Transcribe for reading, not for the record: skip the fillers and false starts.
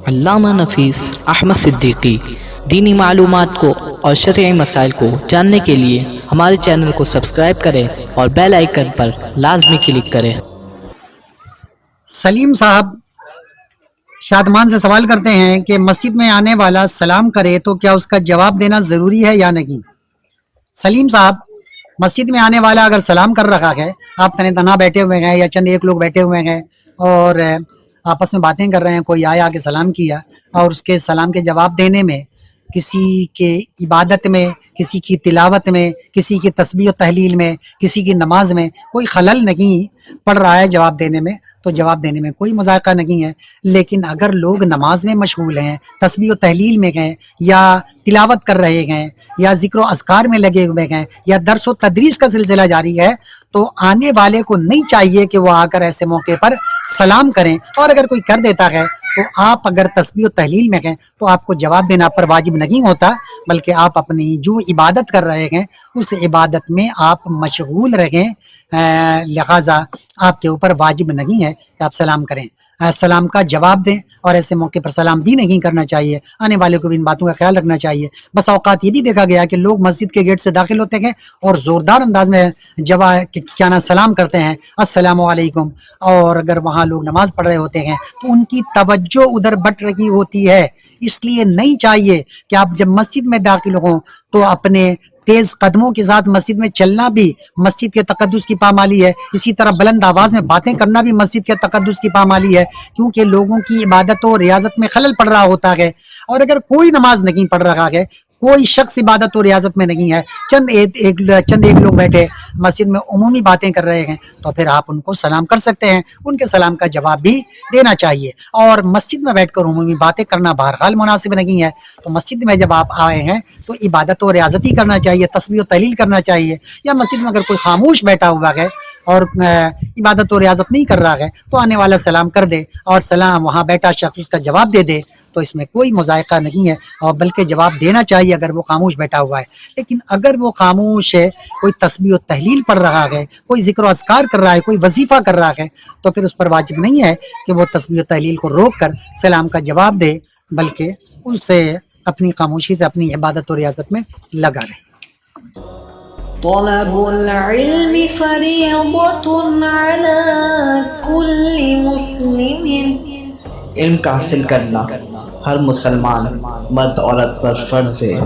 علامہ نفیس احمد صدیقی دینی معلومات کو اور شرعی مسائل کو جاننے کے لیے ہمارے چینل کو سبسکرائب کریں اور بیل آئیکن پر لازمی کلک کریں۔ سلیم صاحب شادمان سے سوال کرتے ہیں کہ مسجد میں آنے والا سلام کرے تو کیا اس کا جواب دینا ضروری ہے یا نہیں؟ سلیم صاحب، مسجد میں آنے والا اگر سلام کر رہا ہے، آپ تنہ تنہا بیٹھے ہوئے ہیں یا چند ایک لوگ بیٹھے ہوئے ہیں اور آپس میں باتیں کر رہے ہیں، کوئی آیا کے سلام کیا اور اس کے سلام کے جواب دینے میں کسی کے عبادت میں، کسی کی تلاوت میں، کسی کی تسبیح و تحلیل میں، کسی کی نماز میں کوئی خلل نہیں پڑ رہا ہے جواب دینے میں، تو جواب دینے میں کوئی مذائقہ نہیں ہے۔ لیکن اگر لوگ نماز میں مشغول ہیں، تسبیح و تحلیل میں ہیں، یا تلاوت کر رہے ہیں، یا ذکر و اذکار میں لگے ہوئے ہیں، یا درس و تدریس کا سلسلہ جاری ہے، تو آنے والے کو نہیں چاہیے کہ وہ آ کر ایسے موقع پر سلام کریں۔ اور اگر کوئی کر دیتا ہے تو آپ اگر تسبیح و تحلیل میں ہیں تو آپ کو جواب دینا پر واجب نہیں ہوتا، بلکہ آپ اپنی جو عبادت کر رہے ہیں اس عبادت میں آپ مشغول رہیں، لہذا آپ کے اوپر واجب نہیں ہے کہ آپ سلام کریں، سلام کا جواب دیں۔ اور ایسے موقع پر سلام بھی نہیں کرنا چاہیے، آنے والے کو بھی ان باتوں کا خیال رکھنا چاہیے۔ بس اوقات یہ بھی دیکھا گیا کہ لوگ مسجد کے گیٹ سے داخل ہوتے ہیں اور زوردار انداز میں سلام کرتے ہیں، السلام علیکم، اور اگر وہاں لوگ نماز پڑھ رہے ہوتے ہیں تو ان کی توجہ ادھر بٹ رہی ہوتی ہے۔ اس لیے نہیں چاہیے کہ آپ جب مسجد میں داخل ہوں تو اپنے تیز قدموں کے ساتھ مسجد میں چلنا بھی مسجد کے تقدس کی پامالی ہے، اسی طرح بلند آواز میں باتیں کرنا بھی مسجد کے تقدس کی پامالی ہے، کیونکہ لوگوں کی عبادت و ریاضت میں خلل پڑ رہا ہوتا ہے۔ اور اگر کوئی نماز نہیں پڑھ رہا ہے، کوئی شخص عبادت و ریاضت میں نہیں ہے، چند ایک لوگ بیٹھے مسجد میں عمومی باتیں کر رہے ہیں، تو پھر آپ ان کو سلام کر سکتے ہیں، ان کے سلام کا جواب بھی دینا چاہیے۔ اور مسجد میں بیٹھ کر عمومی باتیں کرنا بہرحال مناسب نہیں ہے، تو مسجد میں جب آپ آئے ہیں تو عبادت و ریاضت ہی کرنا چاہیے، تسبیح و تحلیل کرنا چاہیے۔ یا مسجد میں اگر کوئی خاموش بیٹھا ہوا ہے اور عبادت و ریاضت نہیں کر رہا ہے تو آنے والا سلام کر دے اور سلام وہاں بیٹھا شخص اس کا جواب دے دے، تو اس میں کوئی مذائقہ نہیں ہے، اور بلکہ جواب دینا چاہیے اگر وہ خاموش بیٹھا ہوا ہے۔ لیکن اگر وہ خاموش ہے، کوئی تسبیح و تحلیل پڑھ رہا ہے، کوئی ذکر و اذکار کر رہا ہے، کوئی وظیفہ کر رہا ہے، تو پھر اس پر واجب نہیں ہے کہ وہ تسبیح و تحلیل کو روک کر سلام کا جواب دے، بلکہ اسے اپنی خاموشی سے اپنی عبادت و ریاضت میں لگا رہے۔ طلب العلم فریضۃ علی کل مسلم۔ علم کا حاصل کرنا ہر مسلمان مرد عورت پر فرض ہے۔